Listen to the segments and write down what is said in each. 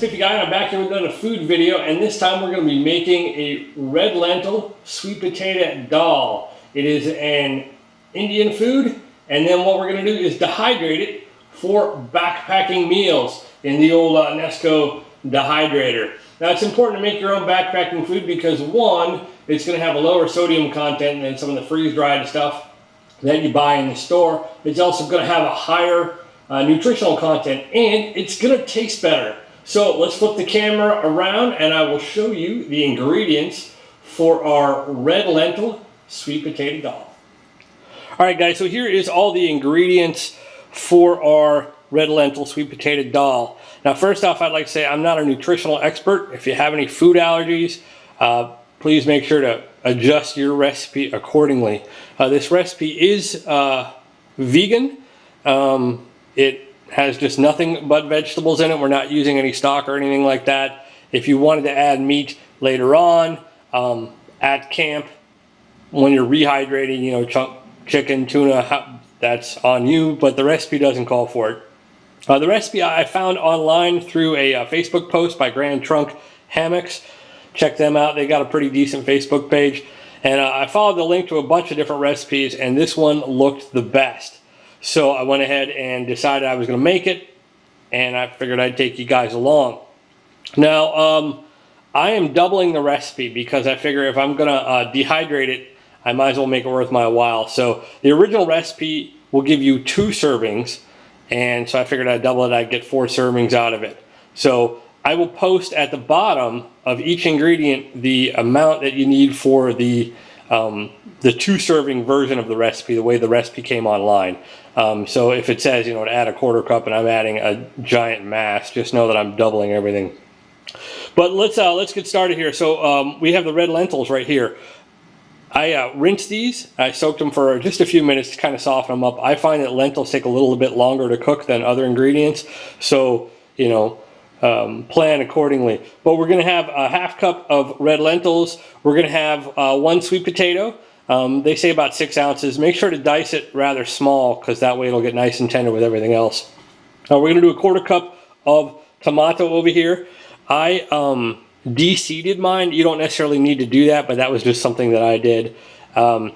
Spiffy Guy, and I'm back here with another food video, and this time we're going to be making a red lentil sweet potato dal. It is an Indian food, and then what we're going to do is dehydrate it for backpacking meals in the old Nesco Dehydrator. Now it's important to make your own backpacking food because one, it's going to have a lower sodium content than some of the freeze-dried stuff that you buy in the store. It's also going to have a higher nutritional content, and it's going to taste better. So let's flip the camera around and I will show you the ingredients for our red lentil sweet potato dal. Alright guys, so here is all the ingredients for our red lentil sweet potato dal. Now first off, I'd like to say I'm not a nutritional expert. If you have any food allergies, please make sure to adjust your recipe accordingly. This recipe is vegan. It has just nothing but vegetables in it. We're not using any stock or anything like that. If you wanted to add meat later on at camp when you're rehydrating, you know, chunk chicken, tuna, that's on you, but the recipe doesn't call for it. The recipe I found online through a Facebook post by Grand Trunk Hammocks. Check them out. They got a pretty decent Facebook page. And I followed the link to a bunch of different recipes, and this one looked the best. So I went ahead and decided I was going to make it, and I figured I'd take you guys along. Now, I am doubling the recipe because I figure if I'm going to dehydrate it, I might as well make it worth my while. So the original recipe will give you 2 servings, and so I figured I'd double it. I'd get 4 servings out of it. So I will post at the bottom of each ingredient the amount that you need for the 2-serving version of the recipe, the way the recipe came online. So if it says, you know, to add a 1/4 cup and I'm adding a giant mass, just know that I'm doubling everything. But let's get started here. So we have the red lentils right here. I rinsed these. I soaked them for just a few minutes to kind of soften them up. I find that lentils take a little bit longer to cook than other ingredients, so you know, plan accordingly. But we're going to have a 1/2 cup of red lentils. We're going to have 1 sweet potato. They say about 6 ounces. Make sure to dice it rather small because that way it'll get nice and tender with everything else. We're going to do a 1/4 cup of tomato over here. I de-seeded mine. You don't necessarily need to do that, but that was just something that I did. And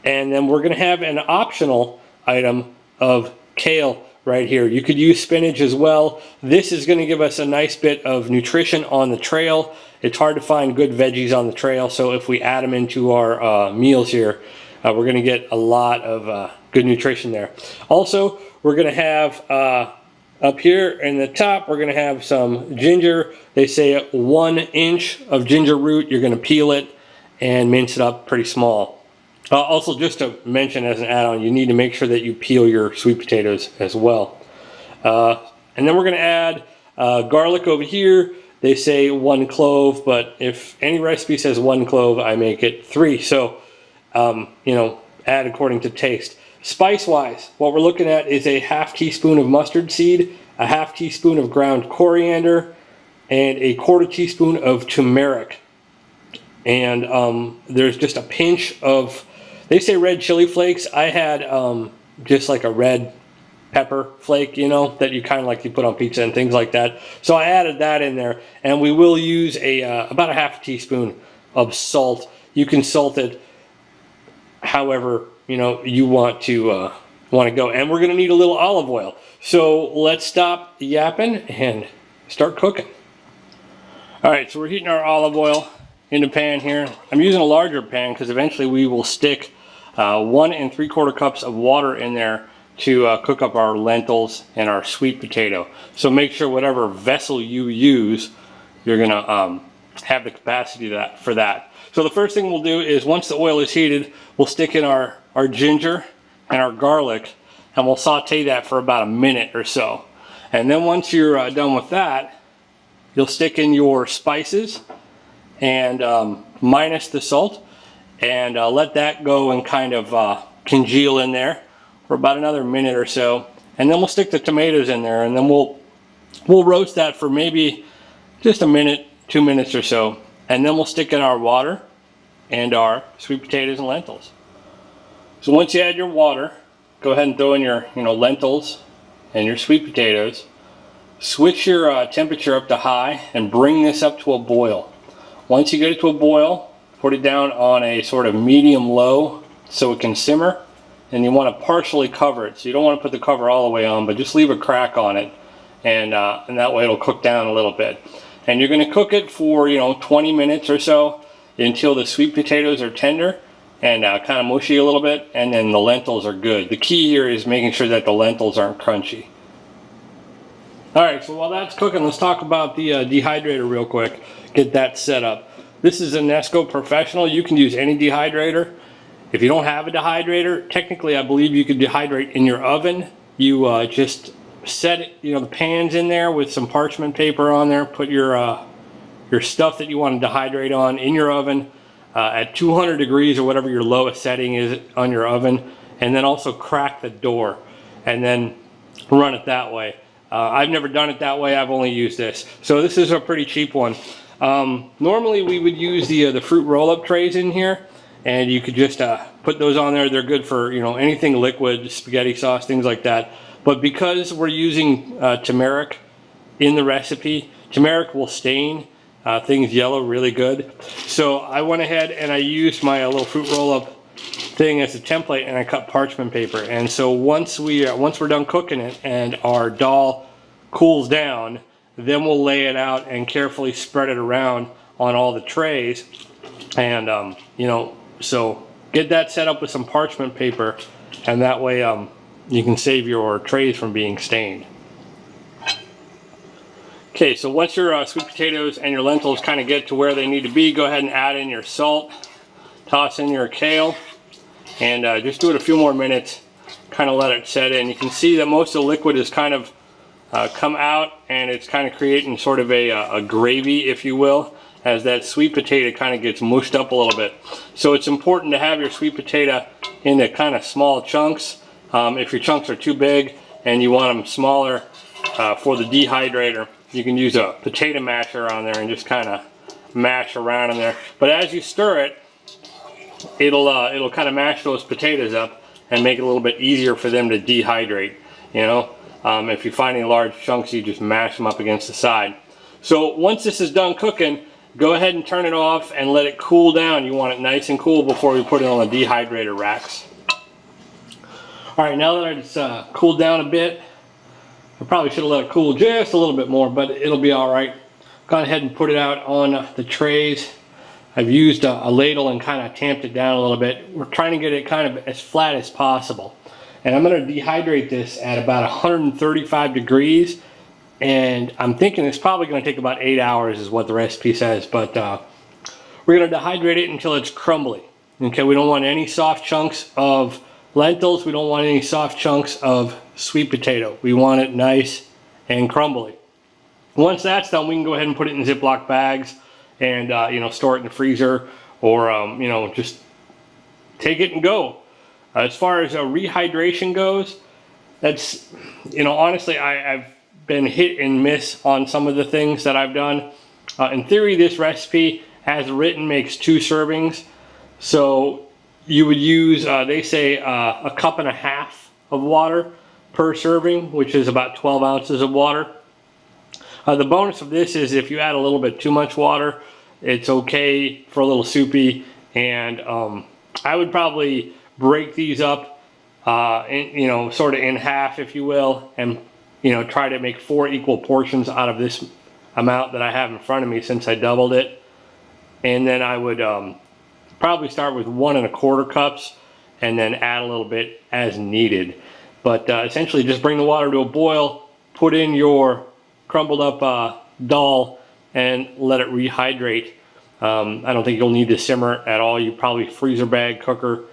then we're going to have an optional item of kale right here. You could use spinach as well. This is going to give us a nice bit of nutrition on the trail. It's hard to find good veggies on the trail, so if we add them into our meals here, we're going to get a lot of good nutrition there. Also, we're going to have up here in the top, we're going to have some ginger. They say 1 inch of ginger root. You're going to peel it and mince it up pretty small. Also, just to mention as an add-on, you need to make sure that you peel your sweet potatoes as well. And then we're going to add garlic over here. They say 1 clove, but if any recipe says 1 clove, I make it 3. So, you know, add according to taste. Spice-wise, what we're looking at is a 1/2 teaspoon of mustard seed, a 1/2 teaspoon of ground coriander, and a 1/4 teaspoon of turmeric. And there's just a pinch of, they say red chili flakes. I had just like a red pepper flake, you know, that you kind of like you put on pizza and things like that. So I added that in there, and we will use about a 1/2 teaspoon of salt. You can salt it however you know you want to go, and we're going to need a little olive oil. So let's stop yapping and start cooking. All right, so we're heating our olive oil in the pan here. I'm using a larger pan because eventually we will stick 1 3/4 cups of water in there to cook up our lentils and our sweet potato. So make sure whatever vessel you use, you're going to have the capacity for that. So the first thing we'll do is once the oil is heated, we'll stick in our ginger and our garlic, and we'll saute that for about a minute or so. And then once you're done with that, you'll stick in your spices and minus the salt, and let that go and kind of congeal in there for about another minute or so. And then we'll stick the tomatoes in there, and then we'll roast that for maybe just a minute, 2 minutes or so. And then we'll stick in our water and our sweet potatoes and lentils. So once you add your water, go ahead and throw in your lentils and your sweet potatoes. switch your temperature up to high and bring this up to a boil. Once you get it to a boil, put it down on a sort of medium-low so it can simmer, and you want to partially cover it. So you don't want to put the cover all the way on, but just leave a crack on it, and that way it'll cook down a little bit. And you're going to cook it for 20 minutes or so until the sweet potatoes are tender and kind of mushy a little bit, and then the lentils are good. The key here is making sure that the lentils aren't crunchy. Alright, so while that's cooking, let's talk about the dehydrator real quick. Get that set up. This is a Nesco Professional. You can use any dehydrator. If you don't have a dehydrator, technically I believe you could dehydrate in your oven. You just set it, the pans in there with some parchment paper on there. Put your stuff that you want to dehydrate on in your oven at 200 degrees or whatever your lowest setting is on your oven, and then also crack the door and then run it that way. I've never done it that way. I've only used this. So this is a pretty cheap one. Normally we would use the fruit roll-up trays in here, and you could just put those on there. They're good for anything liquid, spaghetti sauce, things like that. But because we're using turmeric in the recipe, turmeric will stain things yellow really good. So I went ahead and I used my little fruit roll-up thing as a template, and I cut parchment paper. And so once we're done cooking it and our dal cools down, then we'll lay it out and carefully spread it around on all the trays. And so get that set up with some parchment paper, and that way you can save your trays from being stained. Okay, so once your sweet potatoes and your lentils kind of get to where they need to be, go ahead and add in your salt, toss in your kale, and just do it a few more minutes, kind of let it set in. You can see that most of the liquid has kind of come out, and it's kind of creating sort of a gravy, if you will, as that sweet potato kind of gets mushed up a little bit. So it's important to have your sweet potato in the kind of small chunks. If your chunks are too big and you want them smaller for the dehydrator, you can use a potato masher on there and just kind of mash around in there. But as you stir it, it'll kind of mash those potatoes up and make it a little bit easier for them to dehydrate. If you find any large chunks, you just mash them up against the side. So once this is done cooking, go ahead and turn it off and let it cool down. You want it nice and cool before we put it on the dehydrator racks. Alright, now that it's cooled down a bit, I probably should have let it cool just a little bit more, but it'll be alright. Gone ahead and put it out on the trays. I've used a ladle and kind of tamped it down a little bit. We're trying to get it kind of as flat as possible. And I'm going to dehydrate this at about 135 degrees. And I'm thinking it's probably going to take about 8 hours is what the recipe says. But we're going to dehydrate it until it's crumbly. Okay, we don't want any soft chunks of lentils. We don't want any soft chunks of sweet potato. We want it nice and crumbly. Once that's done, we can go ahead and put it in Ziploc bags and store it in the freezer, or just take it and go. As far as rehydration goes, that's honestly I've been hit and miss on some of the things that I've done. In theory, this recipe, as written, makes 2 servings. So you would use they say a cup and a half of water per serving, which is about 12 ounces of water. The bonus of this is if you add a little bit too much water, it's okay for a little soupy, and I would probably break these up sort of in half, if you will, and try to make 4 equal portions out of this amount that I have in front of me, since I doubled it. And then I would probably start with 1 1/4 cups and then add a little bit as needed. But essentially just bring the water to a boil, put in your crumbled up dal, and let it rehydrate. I don't think you'll need to simmer at all. You probably freezer bag, cooker,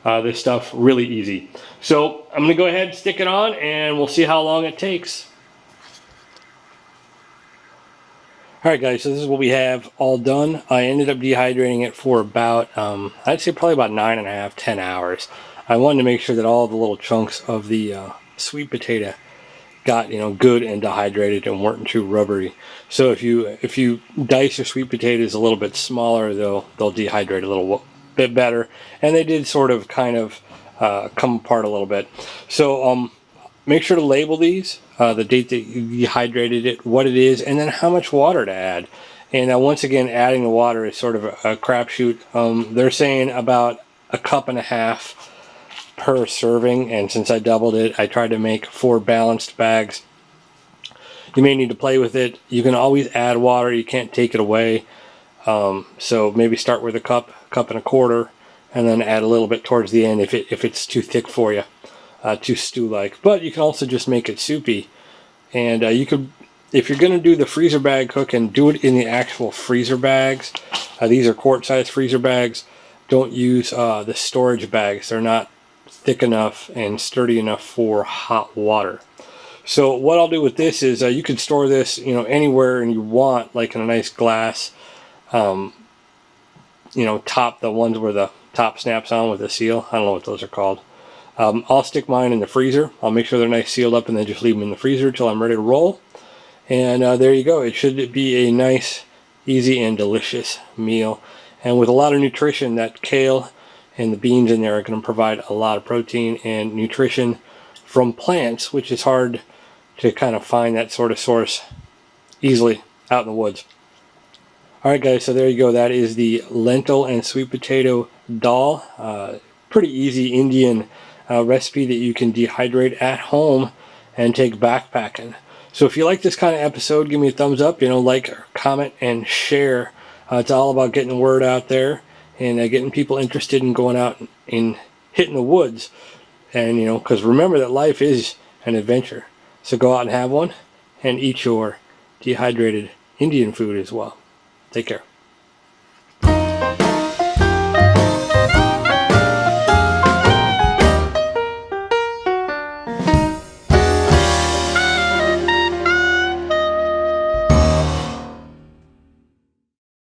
this stuff, really easy. So I'm gonna go ahead and stick it on, and we'll see how long it takes. Alright guys, so this is what we have all done. I ended up dehydrating it for about, I'd say probably about 9.5, 10 hours. I wanted to make sure that all the little chunks of the sweet potato got good and dehydrated and weren't too rubbery. So if you dice your sweet potatoes a little bit smaller, they'll dehydrate a little bit better. And they did sort of kind of come apart a little bit. So make sure to label these, the date that you dehydrated it, what it is, and then how much water to add. And once again, adding the water is sort of a crapshoot. They're saying about 1.5 cups per serving, and since I doubled it, I tried to make 4 balanced bags. You may need to play with it. You can always add water. You can't take it away. So maybe start with 1.25 cups, and then add a little bit towards the end if it's too thick for you, too stew-like. But you can also just make it soupy. And you could, if you're going to do the freezer bag cooking, do it in the actual freezer bags. These are quart-sized freezer bags. Don't use the storage bags. They're not thick enough and sturdy enough for hot water. So what I'll do with this is you can store this, anywhere and you want, like in a nice glass, top, the ones where the top snaps on with a seal. I don't know what those are called. I'll stick mine in the freezer. I'll make sure they're nice sealed up and then just leave them in the freezer until I'm ready to roll. And there you go. It should be a nice, easy, and delicious meal. And with a lot of nutrition, that kale and the beans in there are going to provide a lot of protein and nutrition from plants, which is hard to kind of find that sort of source easily out in the woods. Alright guys, so there you go. That is the lentil and sweet potato dal. Pretty easy Indian recipe that you can dehydrate at home and take backpacking. So if you like this kind of episode, give me a thumbs up, like, or comment, and share. It's all about getting the word out there and getting people interested in going out and hitting the woods. And, because remember that life is an adventure. So go out and have one and eat your dehydrated Indian food as well. Take care.